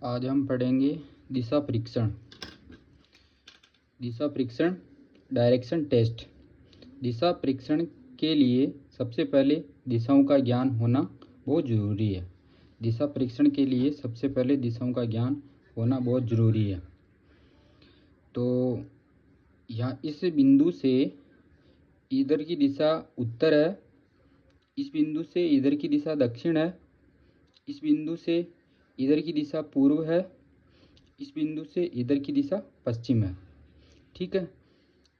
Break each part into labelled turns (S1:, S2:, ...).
S1: आज हम पढ़ेंगे दिशा परीक्षण। दिशा परीक्षण डायरेक्शन टेस्ट। दिशा परीक्षण के लिए सबसे पहले दिशाओं का ज्ञान होना बहुत ज़रूरी है। दिशा परीक्षण के लिए सबसे पहले दिशाओं का ज्ञान होना बहुत ज़रूरी है। तो यहाँ इस बिंदु से इधर की दिशा उत्तर है, इस बिंदु से इधर की दिशा दक्षिण है, इस बिंदु से इधर की दिशा पूर्व है, इस बिंदु से इधर की दिशा पश्चिम है। ठीक है,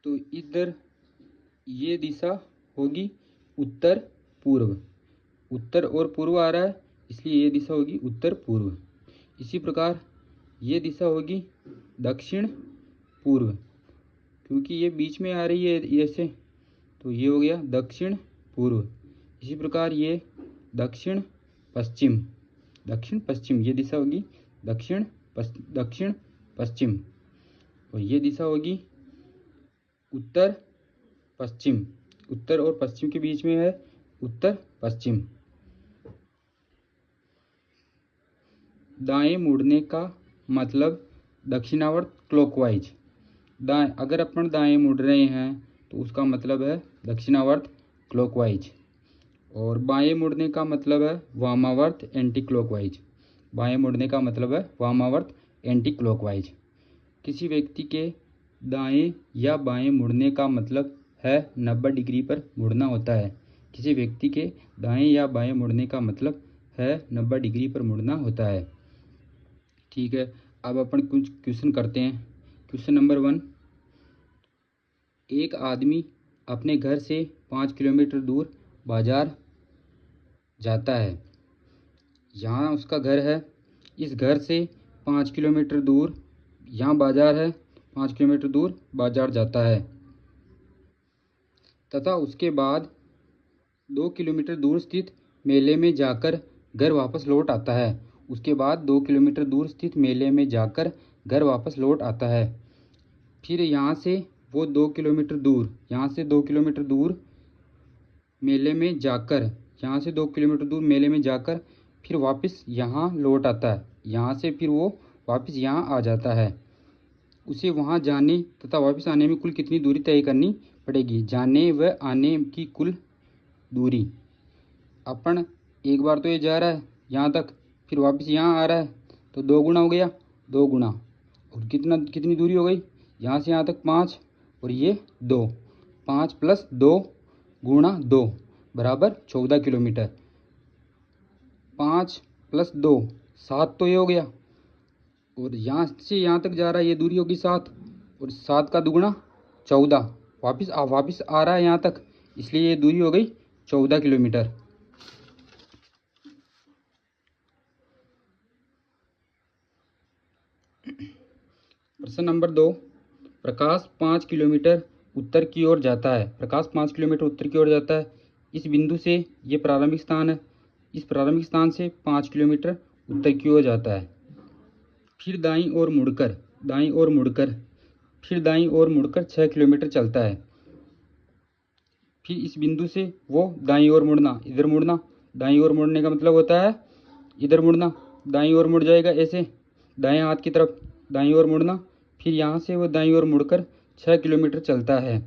S1: तो इधर ये दिशा होगी उत्तर पूर्व। उत्तर और पूर्व आ रहा है, इसलिए ये दिशा होगी उत्तर पूर्व। इसी प्रकार ये दिशा होगी दक्षिण पूर्व, क्योंकि ये बीच में आ रही है ऐसे, तो ये हो गया दक्षिण पूर्व। इसी प्रकार ये दक्षिण पश्चिम, दक्षिण पश्चिम ये दिशा होगी दक्षिण पश्चिम, और ये दिशा होगी उत्तर पश्चिम। उत्तर और पश्चिम के बीच में है उत्तर पश्चिम। दाएं मुड़ने का मतलब दक्षिणावर्त क्लॉकवाइज। दाएं, अगर अपन दाएं मुड़ रहे हैं तो उसका मतलब है दक्षिणावर्त क्लॉकवाइज, और बाएं मुड़ने का मतलब है वामावर्त एंटी क्लॉकवाइज। बाएं मुड़ने का मतलब है वामावर्त एंटी क्लॉकवाइज। किसी व्यक्ति के दाएं या बाएं मुड़ने का मतलब है 90 डिग्री पर मुड़ना होता है। किसी व्यक्ति के दाएं या बाएं मुड़ने का मतलब है 90 डिग्री पर मुड़ना होता है। ठीक है, अब अपन कुछ क्वेश्चन करते हैं। क्वेश्चन नंबर 1, एक आदमी अपने घर से 5 किलोमीटर दूर बाजार जाता है। यहाँ उसका घर है, इस घर से 5 किलोमीटर दूर यहाँ बाजार है, 5 किलोमीटर दूर बाजार जाता है, तथा उसके बाद 2 किलोमीटर दूर स्थित मेले में जाकर घर वापस लौट आता है। उसके बाद 2 किलोमीटर दूर स्थित मेले में जाकर घर वापस लौट आता है। फिर यहाँ से वो 2 किलोमीटर दूर, यहाँ से 2 किलोमीटर दूर मेले में जाकर, यहाँ से 2 किलोमीटर दूर मेले में जाकर फिर वापस यहाँ लौट आता है। यहाँ से फिर वो वापस यहाँ आ जाता है। उसे वहाँ जाने तथा वापस आने में कुल कितनी दूरी तय करनी पड़ेगी? जाने व आने की कुल दूरी। अपन एक बार तो ये जा रहा है यहाँ तक, फिर वापस यहाँ आ रहा है, तो 2 गुना हो गया, 2 गुना, और कितनी दूरी हो गई? यहाँ से यहाँ तक 5 और ये 2, 5 + 2 गुणा 2 बराबर 14 किलोमीटर। 5 + 2 7 तो ये हो गया, और यहाँ से यहाँ तक जा रहा है, ये दूरी होगी 7, और 7 का दुगुना 14, वापस आ रहा है यहाँ तक, इसलिए ये दूरी हो गई 14 किलोमीटर। प्रश्न नंबर 2, प्रकाश 5 किलोमीटर उत्तर की ओर जाता है। प्रकाश 5 किलोमीटर उत्तर की ओर जाता है। इस बिंदु से ये प्रारंभिक स्थान है, इस प्रारंभिक स्थान से 5 किलोमीटर उत्तर की ओर जाता है। फिर दाईं ओर मुड़कर 6 किलोमीटर चलता है। फिर इस बिंदु से वो दाईं ओर मुड़ना, इधर मुड़ना, दाईं ओर मुड़ने का मतलब होता है इधर मुड़ना, दाईं ओर मुड़ जाएगा ऐसे, दाएं हाथ की तरफ दाईं ओर मुड़ना। फिर यहाँ से वो दाईं ओर मुड़कर 6 किलोमीटर चलता है।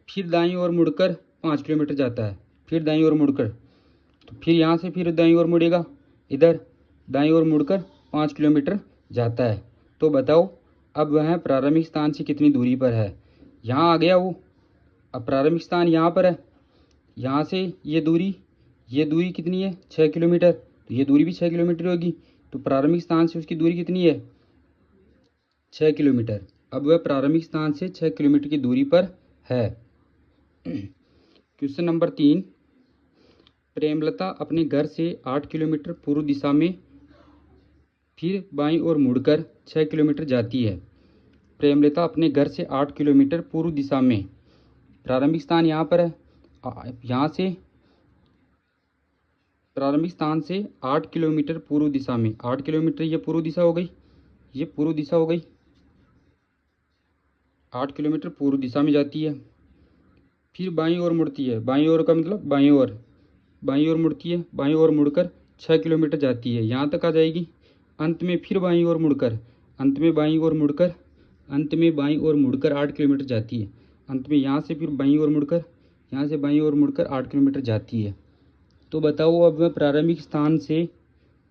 S1: फिर दाईं ओर मुड़कर 5 किलोमीटर जाता है। फिर दाईं ओर मुड़कर, तो फिर यहाँ से फिर दाईं ओर मुड़ेगा, इधर दाईं ओर मुड़कर 5 किलोमीटर जाता है। तो बताओ अब वह प्रारंभिक स्थान से कितनी दूरी पर है? यहाँ आ गया वो, अब प्रारंभिक स्थान यहाँ पर है, यहाँ से ये दूरी कितनी है? 6 किलोमीटर, तो ये दूरी भी 6 किलोमीटर होगी। तो प्रारंभिक स्थान से उसकी दूरी कितनी है? 6 किलोमीटर। अब वह प्रारंभिक स्थान से 6 किलोमीटर की दूरी पर है। क्वेश्चन नंबर 3, प्रेमलता अपने घर से 8 किलोमीटर पूर्व दिशा में फिर बाईं ओर मुड़कर 6 किलोमीटर जाती है। प्रेमलता अपने घर से 8 किलोमीटर पूर्व दिशा में, प्रारंभिक स्थान यहाँ पर है, यहाँ से प्रारंभिक स्थान से 8 किलोमीटर पूर्व दिशा में, 8 किलोमीटर ये पूर्व दिशा हो गई, ये पूर्व दिशा हो गई, 8 किलोमीटर पूर्व दिशा में जाती है। फिर बाईं ओर मुड़ती है, बाईं ओर का मतलब बाईं ओर मुड़ती है, बाईं ओर मुड़कर 6 किलोमीटर जाती है, यहाँ तक आ जाएगी। अंत में फिर बाईं ओर मुड़कर, अंत में बाईं ओर मुड़कर, अंत में बाईं ओर मुड़कर 8 किलोमीटर जाती है। अंत में यहाँ से फिर बाईं ओर मुड़कर, यहाँ से बाईं ओर मुड़कर 8 किलोमीटर जाती है। तो बताओ अब वह प्रारंभिक स्थान से,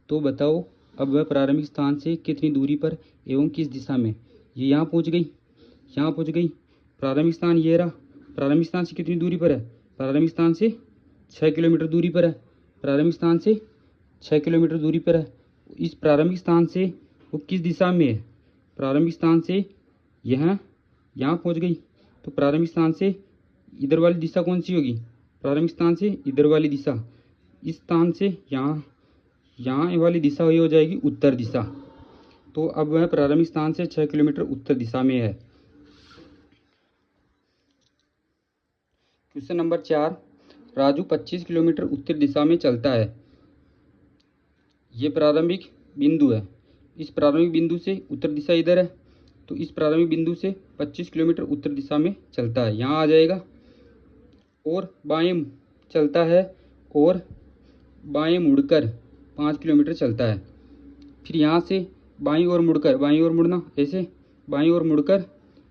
S1: तो बताओ अब वह प्रारंभिक स्थान से कितनी दूरी पर एवं किस दिशा में। ये यहाँ पहुँच गई, यहाँ पहुँच गई। प्रारंभिक स्थान ये रहा। प्रारंभिक स्थान से कितनी दूरी पर है? प्रारंभिक स्थान से 6 किलोमीटर दूरी पर है। प्रारंभिक स्थान से 6 किलोमीटर दूरी पर है। इस प्रारंभिक स्थान से वो किस दिशा में है? प्रारंभिक स्थान से यहाँ पहुँच गई। तो प्रारंभिक स्थान से इधर वाली दिशा कौन सी होगी? प्रारंभिक स्थान से इधर वाली दिशा। इस स्थान से यहाँ वाली दिशा ये हो जाएगी उत्तर दिशा। तो अब वह प्रारंभिक स्थान से 6 किलोमीटर उत्तर दिशा में है। क्वेश्चन नंबर 4, राजू 25 किलोमीटर उत्तर दिशा में चलता है। ये प्रारंभिक बिंदु है। इस प्रारंभिक बिंदु से उत्तर दिशा इधर है, तो इस प्रारंभिक बिंदु से 25 किलोमीटर उत्तर दिशा में चलता है। यहाँ आ जाएगा और बाएं चलता है और बाएं मुड़कर 5 किलोमीटर चलता है। फिर यहाँ से बाईं ओर मुड़कर, बाईं ओर मुड़ना ऐसे, बाईं ओर मुड़कर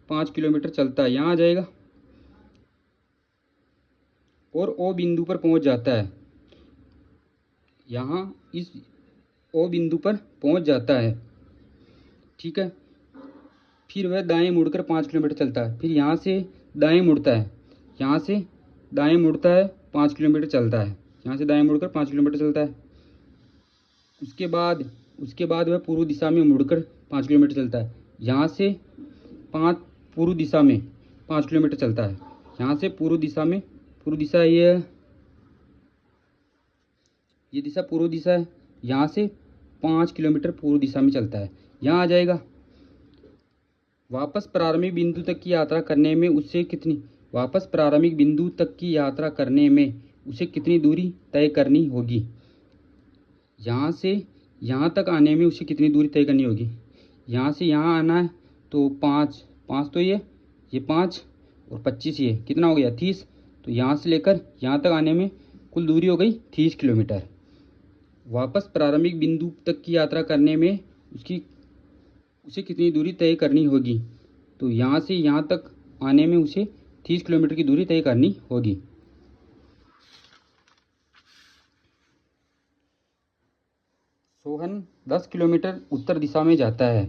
S1: 5 किलोमीटर चलता है। यहाँ आ जाएगा और ओ बिंदु पर पहुँच जाता है। यहाँ इस ओ बिंदु पर पहुँच जाता है, ठीक है। फिर वह दाएं मुड़कर 5 किलोमीटर चलता है। फिर यहाँ से दाएं मुड़ता है, यहाँ से दाएं मुड़ता है 5 किलोमीटर चलता है। यहाँ से दाएं मुड़कर 5 किलोमीटर चलता है। उसके बाद वह पूर्व दिशा में मुड़कर 5 किलोमीटर चलता है। यहाँ से पूर्व दिशा में 5 किलोमीटर चलता है। यहाँ से पूर्व दिशा में, पूर्व दिशा ये दिशा पूर्व दिशा है। यहाँ से 5 किलोमीटर पूर्व दिशा में चलता है। यहाँ आ जाएगा। वापस प्रारंभिक बिंदु तक की यात्रा करने में उसे कितनी दूरी तय करनी होगी? यहाँ से यहाँ तक आने में उसे कितनी दूरी तय करनी होगी? यहाँ से यहाँ आना है तो 5 तो ये 5 और 25 ये कितना हो गया? 30। तो यहाँ से लेकर यहाँ तक आने में कुल दूरी हो गई 30 किलोमीटर। वापस प्रारंभिक बिंदु तक की यात्रा करने में उसे कितनी दूरी तय करनी होगी? तो यहाँ से यहाँ तक आने में उसे 30 किलोमीटर की दूरी तय करनी होगी। सोहन 10 किलोमीटर उत्तर दिशा में जाता है।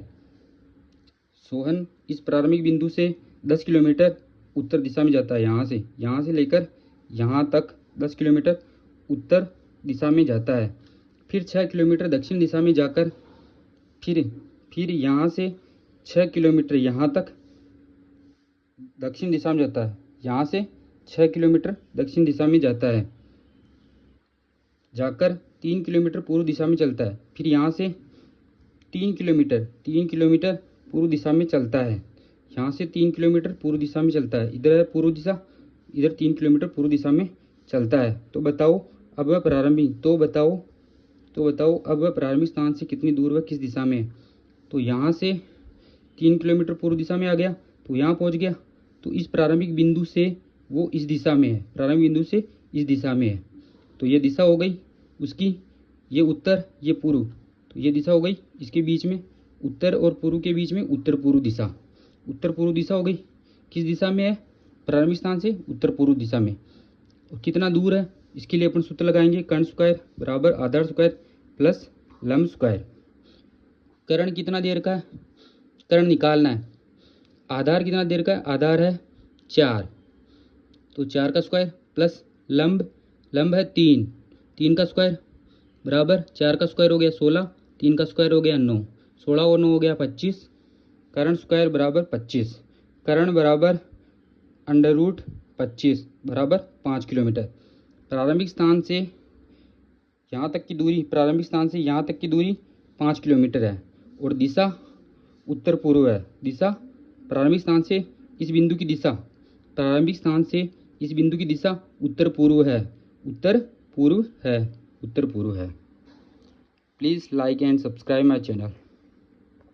S1: सोहन इस प्रारंभिक बिंदु से 10 किलोमीटर उत्तर दिशा में जाता है। यहाँ से लेकर यहाँ तक 10 किलोमीटर उत्तर दिशा में जाता है। फिर 6 किलोमीटर दक्षिण दिशा में जाकर फिर यहाँ से 6 किलोमीटर यहाँ तक दक्षिण दिशा में जाता है। यहाँ से 6 किलोमीटर दक्षिण दिशा में जाता है, जाकर 3 किलोमीटर पूर्व दिशा में चलता है। फिर यहाँ से 3 किलोमीटर पूर्व दिशा में चलता है। यहाँ से 3 किलोमीटर पूर्व दिशा में चलता है। इधर है पूर्व दिशा, इधर 3 किलोमीटर पूर्व दिशा में चलता है। तो बताओ अब वह प्रारंभिक स्थान से कितनी दूर वह किस दिशा में है? तो यहाँ से 3 किलोमीटर पूर्व दिशा में आ गया, तो यहाँ पहुँच गया। तो इस प्रारंभिक बिंदु से वो इस दिशा में है, प्रारंभिक बिंदु से इस दिशा में है। तो ये दिशा हो गई उसकी, ये उत्तर ये पूर्व। तो ये दिशा हो गई इसके बीच में, उत्तर और पूर्व के बीच में उत्तर पूर्व दिशा हो गई। किस दिशा में है? प्रारंभिक स्थान से उत्तर पूर्व दिशा में। और कितना दूर है इसके लिए अपन सूत्र लगाएंगे, कर्ण स्क्वायर बराबर आधार स्क्वायर प्लस लंब स्क्वायर। कर्ण कितना देर का है? कर्ण निकालना है। आधार कितना देर का है? आधार है 4, तो 4 का स्क्वायर प्लस लंब है 3 का स्क्वायर बराबर 4 का स्क्वायर हो गया 16, 3 का स्क्वायर हो गया 9, 16 और 9 हो गया 25। कर्ण स्क्वायर बराबर 25। कर्ण बराबर √25 बराबर 5 किलोमीटर। प्रारंभिक स्थान से यहाँ तक की दूरी 5 किलोमीटर है और दिशा उत्तर पूर्व है। दिशा प्रारंभिक स्थान से इस बिंदु की दिशा उत्तर पूर्व है। Please like and subscribe my channel.